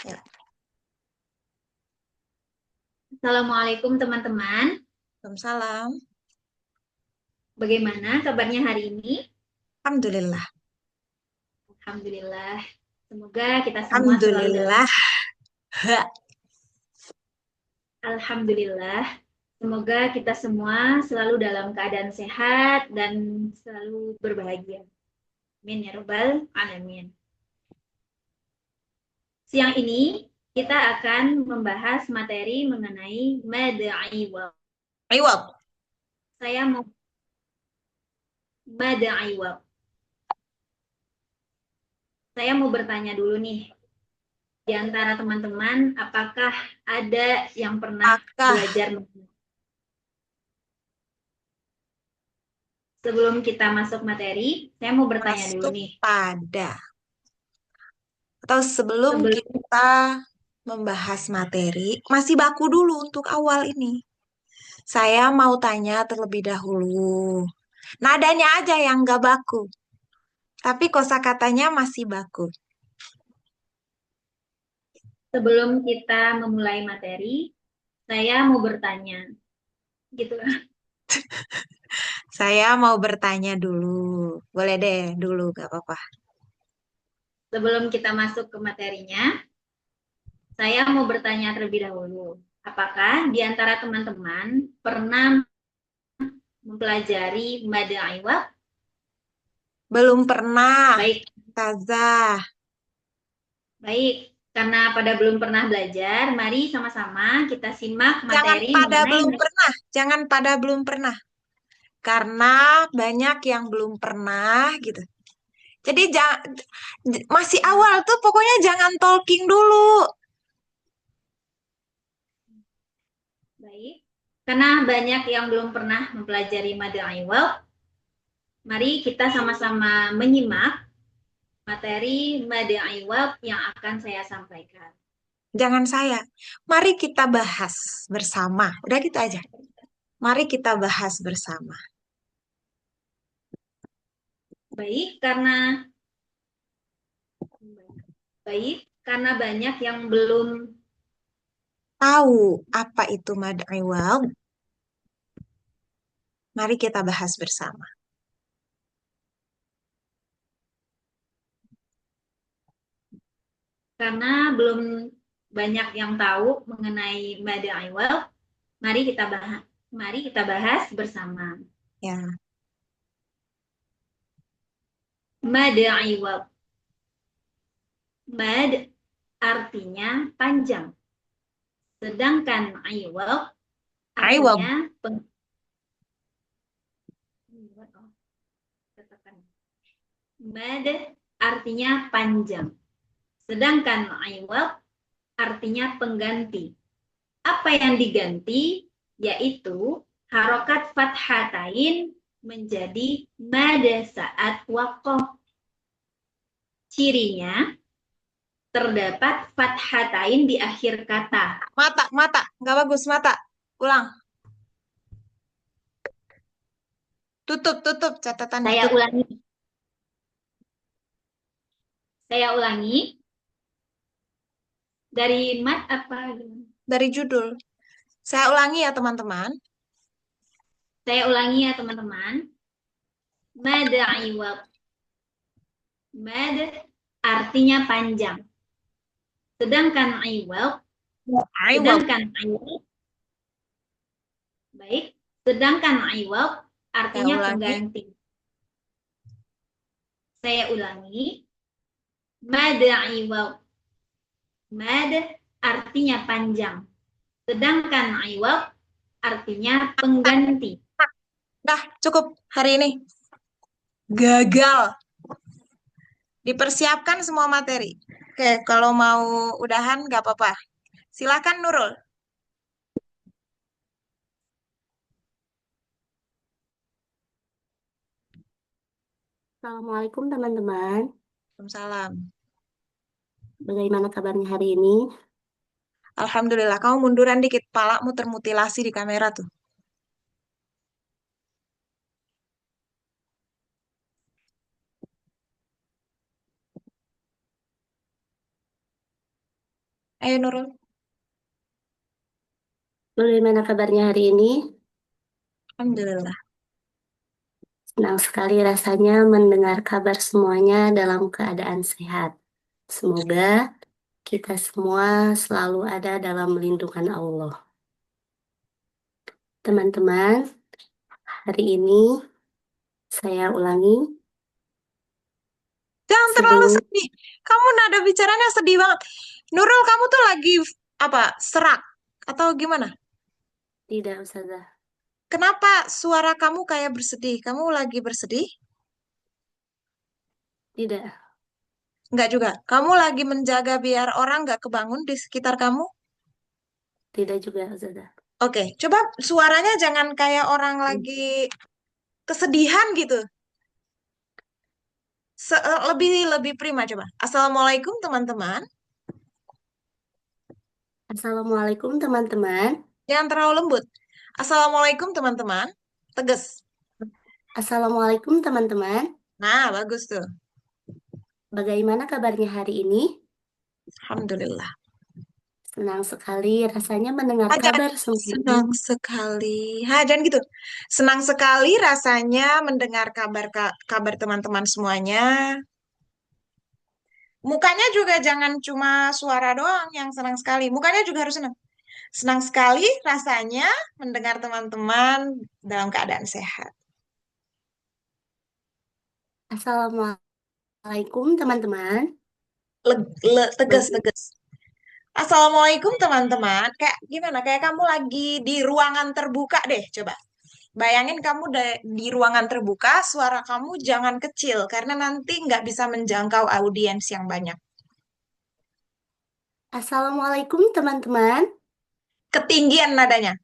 Ya. Assalamualaikum teman-teman. Waalaikumsalam. Bagaimana kabarnya hari ini? Alhamdulillah. Alhamdulillah. Semoga kita semua selalu dalam Alhamdulillah. Ha. Alhamdulillah. Semoga kita semua selalu dalam keadaan sehat dan selalu berbahagia. Amin ya rabbal alamin. Siang ini kita akan membahas materi mengenai mad'iwab. Iwab. Saya mau mad'iwab. Saya mau bertanya dulu nih, di antara teman-teman, apakah ada yang pernah Apakah belajar? Sebelum kita masuk materi, saya mau bertanya dulu masuk nih. pada atau sebelum Sebelum kita membahas materi, masih baku dulu untuk awal ini. Saya mau tanya terlebih dahulu. Nadanya aja yang nggak baku, tapi kosakatanya masih baku. sebelum kita memulai materi, saya mau bertanya, gitu. Saya mau bertanya dulu. Boleh deh dulu, gak apa-apa. Sebelum kita masuk ke materinya, saya mau bertanya terlebih dahulu. Apakah di antara teman-teman pernah mempelajari mada iwab? Belum pernah, Baik, Tazah. baik. Karena pada belum pernah belajar, mari sama-sama kita simak Jangan materi pada mengenai belum pernah, jangan pada belum pernah. Karena banyak yang belum pernah gitu. Jadi masih awal tuh pokoknya jangan talking dulu. baik. Karena banyak yang belum pernah mempelajari mada iwab, mari kita sama-sama menyimak materi mada iwab yang akan saya sampaikan. Jangan saya. Mari kita bahas bersama. Udah gitu aja. Mari kita bahas bersama. Baik, karena banyak yang belum Tahu apa itu mad'i wal? Mari kita bahas bersama. karena belum banyak yang tahu mengenai mada iwab, mari kita bahas bersama. Ya, Mada iwab. Mad artinya panjang, sedangkan iwab iwal. artinya Mad artinya panjang, sedangkan iwab artinya pengganti. Apa yang diganti? Yaitu harokat fathatain menjadi mada saat wakoh. Cirinya terdapat fathatain di akhir kata. Mata, mata. Nggak bagus, mata. Ulang. Tutup, tutup. Catatan Saya ditutup. ulangi, saya ulangi dari mat apa? Dari judul. Saya ulangi ya, teman-teman. Saya ulangi ya teman-teman. Mada iwab. Mad artinya panjang. Sedangkan iwab, Iwal. sedangkan iwab, baik. Sedangkan iwab Saya artinya ulangi. pengganti. Saya ulangi. Mada iwab. Mad artinya panjang. Sedangkan iwab artinya pengganti. Dah, cukup hari ini. Gagal. Dipersiapkan semua materi. Oke, kalau mau udahan nggak apa-apa. Silakan Nurul. Assalamualaikum teman-teman. Waalaikumsalam. Bagaimana kabarnya hari ini? Alhamdulillah, kamu munduran dikit. Palamu termutilasi di kamera tuh. Ayo Nurul. Bagaimana kabarnya hari ini? Alhamdulillah. Senang sekali rasanya mendengar kabar semuanya dalam keadaan sehat. Semoga kita semua selalu ada dalam lindungan Allah. Teman-teman, hari ini saya ulangi Jangan terlalu sebelum sedih. Kamu nada bicaranya sedih banget. Nurul, kamu tuh lagi apa? Serak atau gimana? tidak, Ustazah. Kenapa suara kamu kayak bersedih? Kamu lagi bersedih? Tidak, Enggak juga. Kamu lagi menjaga biar orang nggak kebangun di sekitar kamu? tidak juga, Ustazah. Oke, coba suaranya jangan kayak orang lagi kesedihan gitu. Lebih lebih prima coba. Assalamualaikum teman-teman. Assalamualaikum teman-teman. Jangan terlalu lembut. Assalamualaikum teman-teman. Tegas. Assalamualaikum teman-teman. Nah, bagus tuh. Bagaimana kabarnya hari ini? Alhamdulillah. Senang sekali rasanya mendengar Jangan kabar semuanya. senang sekali. Jangan gitu. Senang sekali rasanya mendengar kabar kabar teman-teman semuanya. Mukanya juga jangan cuma suara doang yang senang sekali. Mukanya juga harus senang. Senang sekali rasanya mendengar teman-teman dalam keadaan sehat. Assalamualaikum teman-teman. Tegas, Baga- tegas. Assalamualaikum teman-teman. Kayak gimana? Kayak kamu lagi di ruangan terbuka deh. Coba. Bayangin kamu di ruangan terbuka, suara kamu jangan kecil karena nanti nggak bisa menjangkau audiens yang banyak. Assalamualaikum teman-teman. Ketinggian nadanya.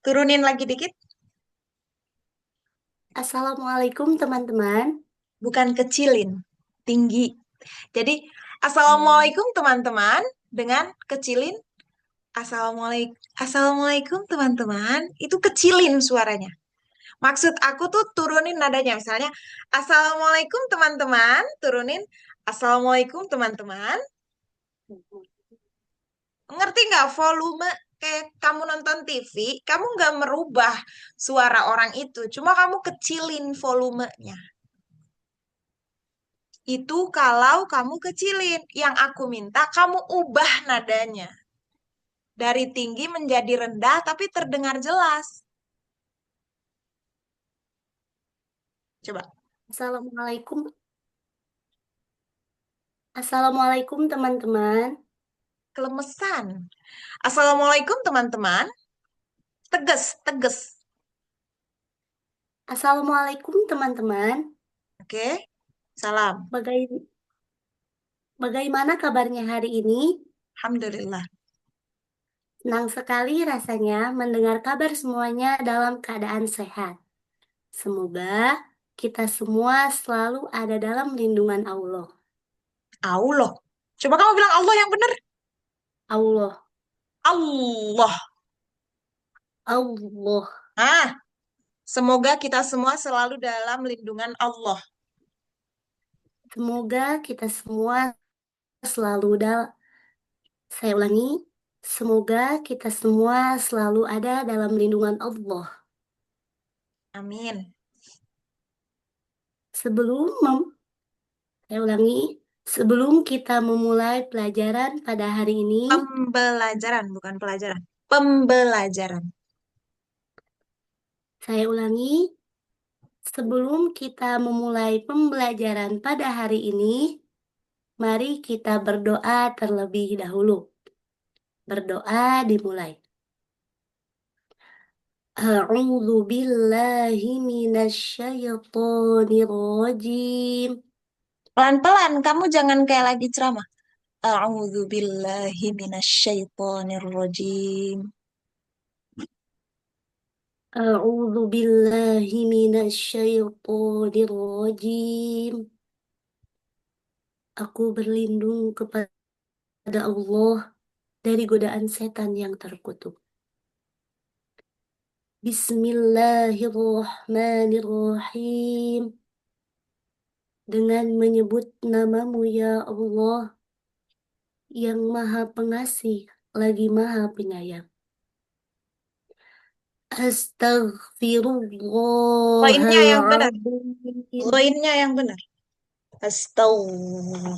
Turunin lagi dikit. Assalamualaikum teman-teman. Bukan kecilin. Tinggi. Jadi, Hmm. Assalamualaikum teman-teman dengan kecilin. Assalamualaikum teman-teman. Itu kecilin suaranya. Maksud aku tuh turunin nadanya. Misalnya, Assalamualaikum teman-teman. Turunin. Assalamualaikum teman-teman. Ngerti nggak volume kayak kamu nonton TV, kamu nggak merubah suara orang itu, cuma kamu kecilin volumenya. Itu kalau kamu kecilin. Yang aku minta kamu ubah nadanya. Dari tinggi menjadi rendah tapi terdengar jelas. Coba. Assalamualaikum. Assalamualaikum teman-teman. Kelemesan. Assalamualaikum teman-teman. Tegas, tegas. Assalamualaikum teman-teman. Oke. Salam. Bagai- Bagaimana kabarnya hari ini? Alhamdulillah. Senang sekali rasanya mendengar kabar semuanya dalam keadaan sehat. Semoga kita semua selalu ada dalam lindungan Allah. Allah. Coba kamu bilang Allah yang benar. Allah, Allah. Allah. Ah, semoga kita semua selalu dalam lindungan Allah. Semoga kita semua selalu saya ulangi, semoga kita semua selalu ada dalam lindungan Allah. Amin. Sebelum saya ulangi, sebelum kita memulai pelajaran pada hari ini, Pembelajaran, bukan pelajaran. Pembelajaran. saya ulangi, sebelum kita memulai pembelajaran pada hari ini, mari kita berdoa terlebih dahulu. Berdoa dimulai. A'udzu billahi minasyaitonir rajim. Pelan-pelan, kamu jangan kayak lagi ceramah. A'udzu billahi minasyaitonir rajim. A'udzu billahi minasyaitonir rajim. Aku berlindung kepada Allah dari godaan setan yang terkutuk. Bismillahirrahmanirrahim. Dengan menyebut namamu ya Allah yang Maha Pengasih, lagi Maha Penyayang. Poinnya yang benar. Astaghfirullahaladzim. Poinnya yang benar. Astagfirullah.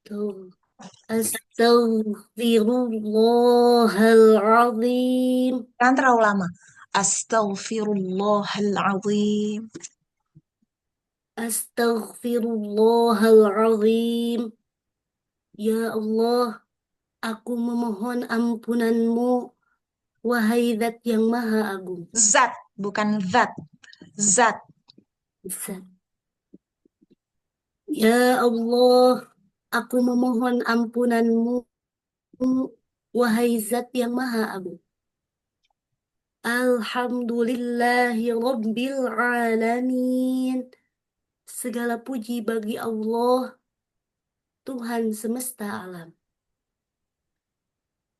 Tuh. Astaghfirullahaladzim. Kan terlalu lama. Astaghfirullahaladzim. Astaghfirullahaladzim. Ya Allah, aku memohon ampunanmu, wahai Zat yang Maha Agung. Zat, bukan zat. Zat. Zat. Ya Allah, aku memohon ampunanmu, wahai Zat yang Maha Agung. Alhamdulillahi Rabbil Alamin. Segala puji bagi Allah, Tuhan semesta alam.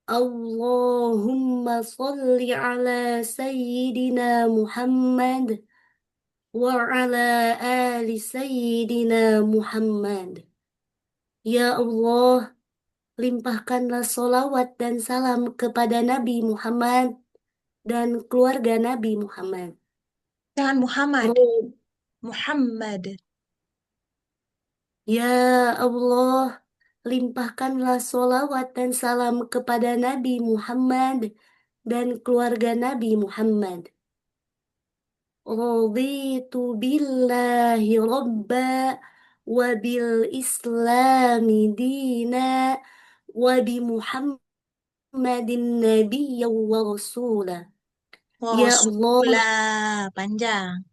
Allahumma salli ala Sayyidina Muhammad wa ala ali Sayyidina Muhammad. Ya Allah, limpahkanlah solawat dan salam kepada Nabi Muhammad dan keluarga Nabi Muhammad. Jangan Muhammad. Oh, Muhammad. ya Allah, limpahkanlah solawat dan salam kepada Nabi Muhammad dan keluarga Nabi Muhammad. Raditu billahi rabba wa bil islami dina wa bi Muhammadin nabiyya wa rasula. Ya Allah, Warasulah. Panjang.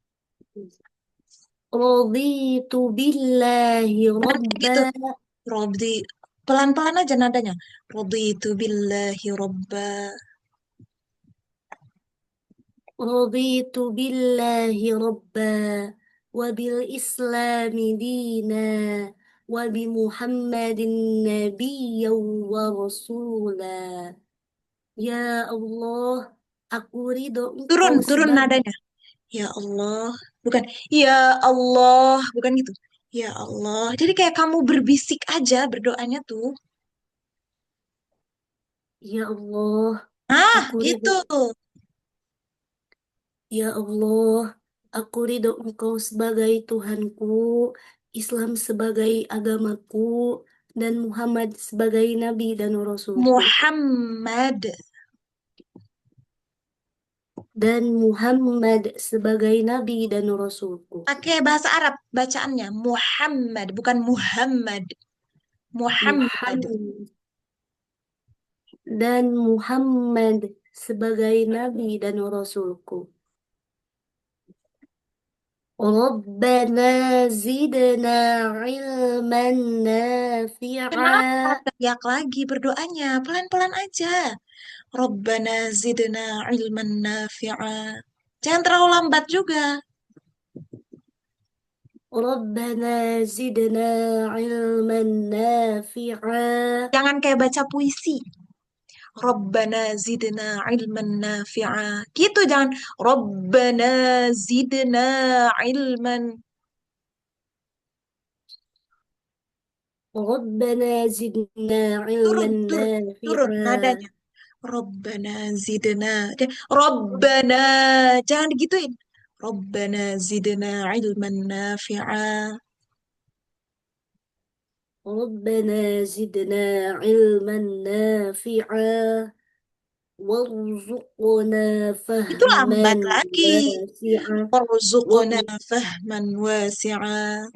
raditu billahi rabba. Gitu. Rodi. Pelan-pelan aja nadanya. Raditu billahi robba. رضيت بالله ربا وبالإسلام دينا وبمحمد نبيا ورسولا. Ya Allah, aku ridho Turun, Engkau turun sebagai. nadanya. Ya Allah. Bukan. Ya Allah. Bukan gitu. Ya Allah. Jadi kayak kamu berbisik aja berdoanya tuh. Ya Allah, Ah, aku ridho. gitu. Ya Allah, aku ridho Engkau sebagai Tuhanku, Islam sebagai agamaku, dan Muhammad sebagai Nabi dan Rasulku. Muhammad. Dan Muhammad sebagai Nabi dan Rasulku. Pakai bahasa Arab bacaannya. Muhammad. Bukan Muhammad. Muhammad. Muhammad dan Muhammad sebagai Nabi dan Rasulku. Rabbana zidna ilman Kenapa nafi'a. teriak lagi berdoanya? Pelan-pelan aja. Rabbana zidna ilman nafi'a. Jangan terlalu lambat juga. Rabbana zidna ilman nafi'a. Jangan kayak baca puisi. Rabbana zidna ilman nafi'a. Gitu jangan. Rabbana zidna ilman. Rabbana zidna Turun, ilman turun, turun nadanya. nafi'a. Rabbana zidna. Rabbana. Jangan digituin. Rabbana zidna ilman nafi'a. ربنا زدنا علما نافعا وارزقنا Itu فهما lambat lagi. واسعا Warzuqna وار- fahman wasi'a.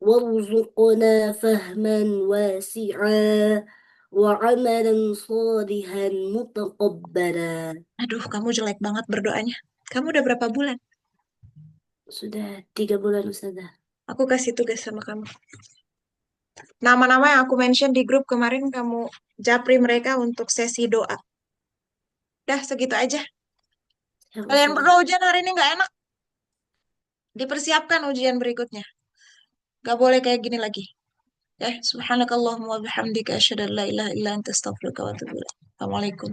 وارزقنا فهما واسعا وعملا صالحا متقبلا. Aduh, kamu jelek banget berdoanya. Kamu udah berapa bulan? Sudah 3 bulan Ustazah. Aku kasih tugas sama kamu. Nama-nama yang aku mention di grup kemarin kamu japri mereka untuk sesi doa. Dah segitu aja. Ya Kalian berdua Ustazah. ujian hari ini nggak enak. Dipersiapkan ujian berikutnya. Gak boleh kayak gini lagi. Subhanakallahumma wa bihamdika asyhadu an la ilaha illa anta astaghfiruka wa atubu ilaik. Assalamualaikum.